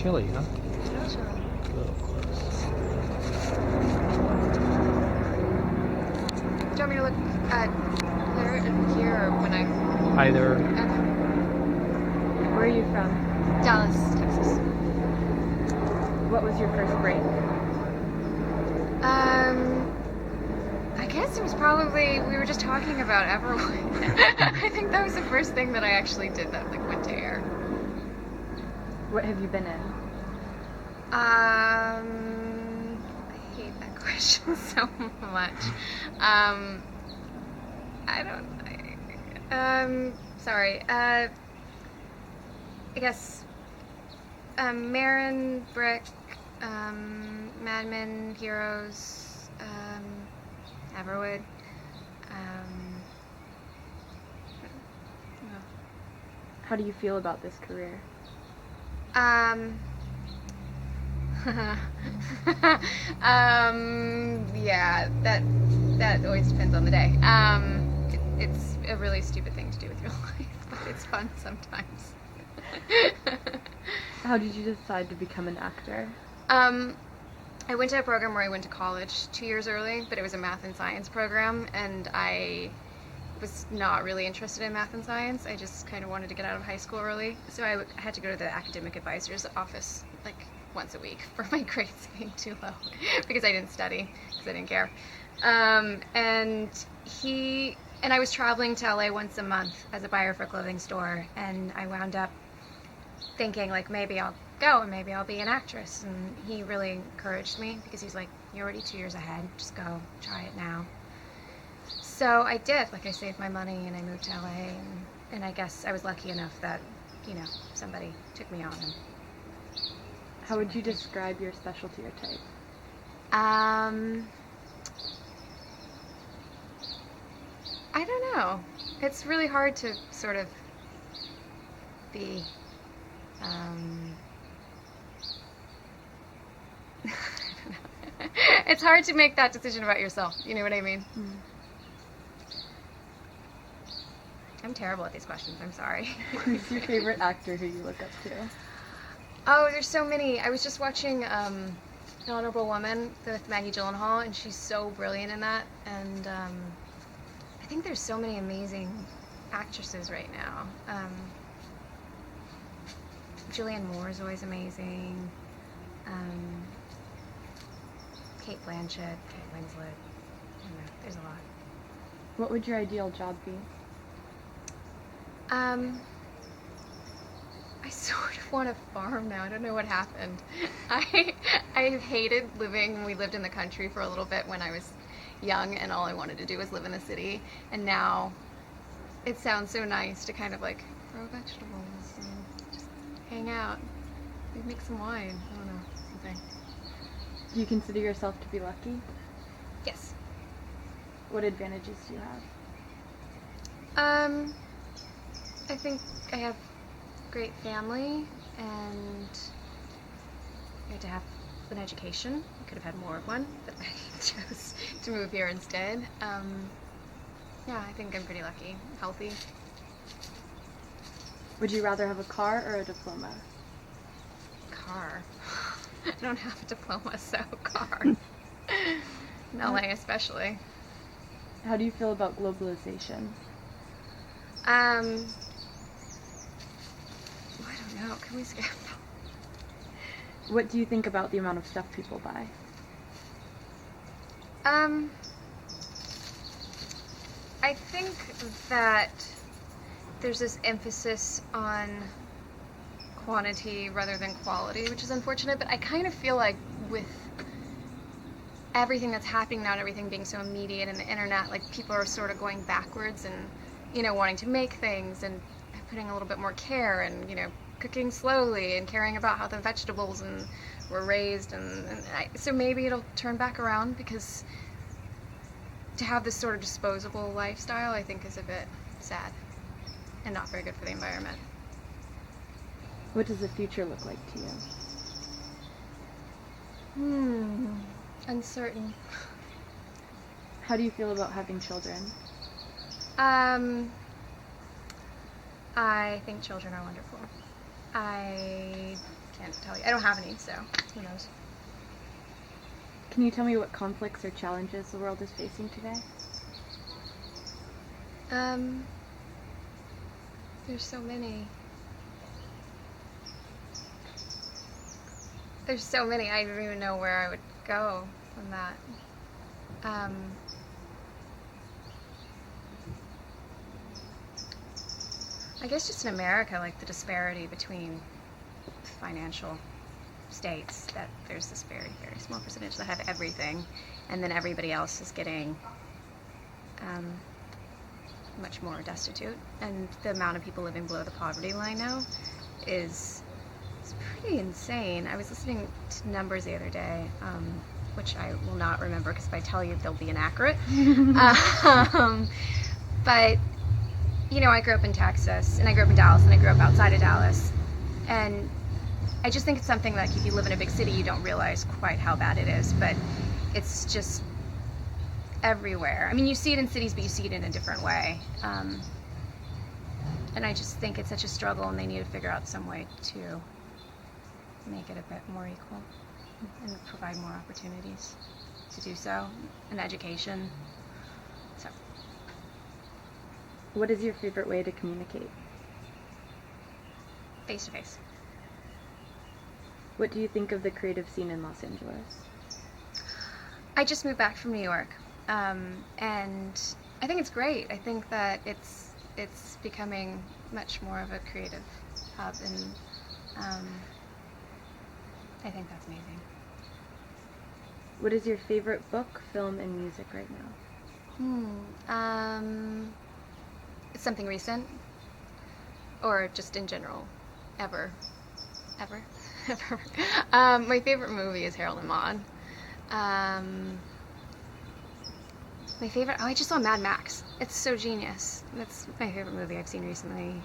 chilly, huh? So chilly. A little close. Do you want me to look at here or when I... Either. Okay. Where are you from? Dallas, Texas. What was your first break? I guess it was probably, we were just talking about Everwood. I think that was the first thing that I actually did that like went to air. What have you been in? I hate that question so much. Sorry. I guess, Maron, Brick, Mad Men, Heroes, Everwood. How do you feel about this career? Yeah, that always depends on the day. It's a really stupid thing to do with your life, but it's fun sometimes. How did you decide to become an actor? I went to a program where I went to college 2 years early, but it was a math and science program, and I was not really interested in math and science. I just kind of wanted to get out of high school early, so I had to go to the academic advisor's office like once a week for my grades being too low because I didn't study, because I didn't care. And I was traveling to LA once a month as a buyer for a clothing store, and I wound up thinking like maybe I'll go and maybe I'll be an actress, and he really encouraged me because he's like, you're already 2 years ahead, just go, try it now. So I did. Like, I saved my money and I moved to LA, and I guess I was lucky enough that, you know, somebody took me on. And How would you describe your specialty or type? I don't know. It's really hard to sort of be, I don't know. It's hard to make that decision about yourself. You know what I mean? Mm. I'm terrible at these questions. I'm sorry. Who's your favorite actor who you look up to? Oh, there's so many. I was just watching An Honorable Woman with Maggie Gyllenhaal, and she's so brilliant in that. And I think there's so many amazing actresses right now. Julianne Moore is always amazing. Kate Blanchett, Kate Winslet. I don't know, there's a lot. What would your ideal job be? I sort of want a farm now. I don't know what happened. I hated living when we lived in the country for a little bit when I was young, and all I wanted to do was live in the city. And now it sounds so nice to kind of like grow vegetables and just hang out. Maybe make some wine. I don't know, something. Do you consider yourself to be lucky? Yes. What advantages do you have? I think I have great family, and I had to have an education. I could have had more of one, but I chose to move here instead. Yeah, I think I'm pretty lucky. Healthy. Would you rather have a car or a diploma? Car. I don't have a diploma, so car. In LA especially. How do you feel about globalization? I don't know. Can we skip? What do you think about the amount of stuff people buy? I think that there's this emphasis on quantity rather than quality, which is unfortunate, but I kind of feel like with everything that's happening now and everything being so immediate and the internet, like people are sort of going backwards and, you know, wanting to make things and putting a little bit more care and, you know, cooking slowly and caring about how the vegetables were raised, so maybe it'll turn back around, because to have this sort of disposable lifestyle, I think, is a bit sad and not very good for the environment. What does the future look like to you? Uncertain. How do you feel about having children? I think children are wonderful. I can't tell you. I don't have any, so who knows. Can you tell me what conflicts or challenges the world is facing today? There's so many. There's so many. I don't even know where I would go from that. I guess just in America, like the disparity between financial states, that there's this very, very small percentage that have everything, and then everybody else is getting much more destitute. And the amount of people living below the poverty line now is pretty insane. I was listening to numbers the other day, which I will not remember because if I tell you, they'll be inaccurate. But, you know, I grew up in Texas, and I grew up in Dallas, and I grew up outside of Dallas. And I just think it's something like if you live in a big city, you don't realize quite how bad it is. But it's just everywhere. I mean, you see it in cities, but you see it in a different way. And I just think it's such a struggle, and they need to figure out some way to make it a bit more equal and provide more opportunities to do so, and education. So, What is your favorite way to communicate? face to face. What do you think of the creative scene in Los Angeles? I just moved back from New York, and I think it's great. I think that it's becoming much more of a creative hub, and I think that's amazing. What is your favorite book, film, and music right now? It's something recent, or just in general, ever. My favorite movie is Harold and Maude. My favorite, I just saw Mad Max. It's so genius. That's my favorite movie I've seen recently.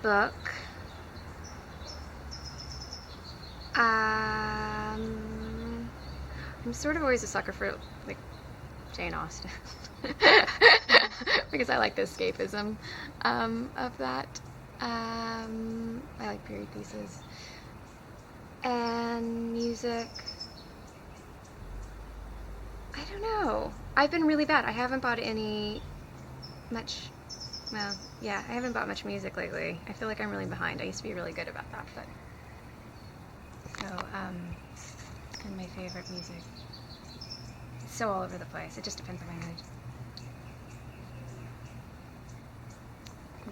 Book. I'm sort of always a sucker for, like, Jane Austen. Because I like the escapism of that. I like period pieces. And music. I don't know. I've been really bad. I haven't bought much music lately. I feel like I'm really behind. I used to be really good about that, but and my favorite music. It's so all over the place. It just depends on my mood.